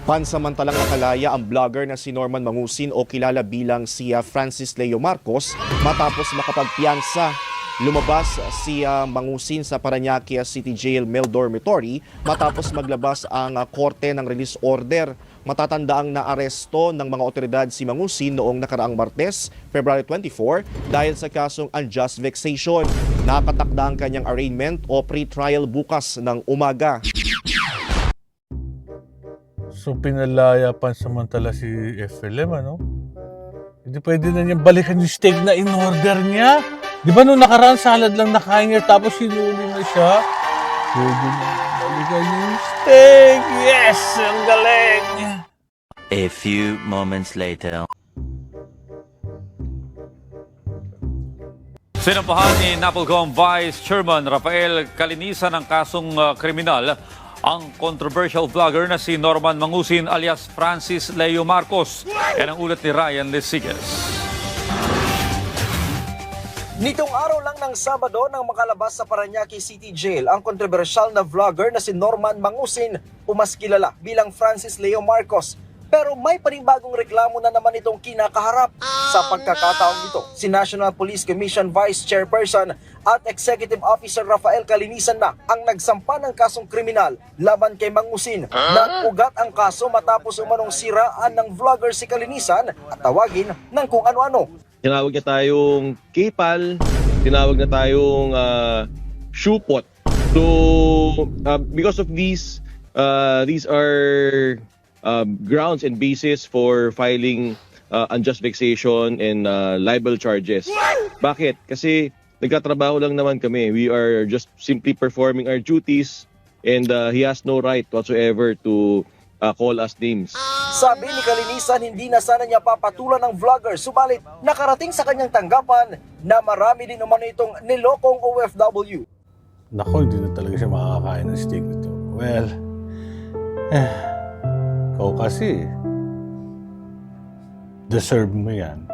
Pansamantalang nakalaya ang vlogger na si Norman Mangusin o kilala bilang si Francis Leo Marcos matapos makapagpiyansa. Lumabas si Mangusin sa Parañaque City Jail Male Dormitory matapos maglabas ang korte ng release order. Matatandaang naaresto ng mga otoridad si Mangusin noong nakaraang Martes, February 24 dahil sa kasong unjust vexation. Nakatakda ang kanyang arraignment o pre-trial bukas ng umaga. So pinalaya pansamantala si FLM, ano? Hindi pwede na niyang balikan yung steak na in-order niya. Di ba nung nakaraan salad lang nakain niya tapos sinuli na siya? Pwede na balikan yung steak. Yes! Ang galing! A few moments later. Sinampahan ni Napolcom Vice Chairman Rafael Calinisan ng kasong kriminal ang controversial vlogger na si Norman Mangusin alias Francis Leo Marcos. Yan ang ulat ni Ryan Lesigas. Nitong araw lang ng Sabado nang makalabas sa Parañaque City Jail ang kontrobersyal na vlogger na si Norman Mangusin o mas kilala bilang Francis Leo Marcos. Pero may panibagong reklamo na naman itong kinakaharap. Sa pagkakataong ito, si National Police Commission Vice Chairperson at Executive Officer Rafael Calinisan na ang nagsampa ng kasong kriminal laban kay Mangusin. Nag-ugat ang kaso matapos umanong siraan ng vlogger si Calinisan at tawagin ng kung ano-ano. Tinawag niya tayong K-pal, tinawag na tayong shoepot. So, because of these are grounds and basis for filing unjust vexation and libel charges. Bakit? Kasi nagkatrabaho lang naman kami. We are just simply performing our duties and he has no right whatsoever to call us names. Sabi ni Calinisan, hindi na sana niya papatulan ng vlogger, subalit nakarating sa kanyang tanggapan na marami din umano itong nilokong OFW. Nako, hindi na talaga siya makakain ng steak nito. Well, ikaw kasi, deserve mo yan.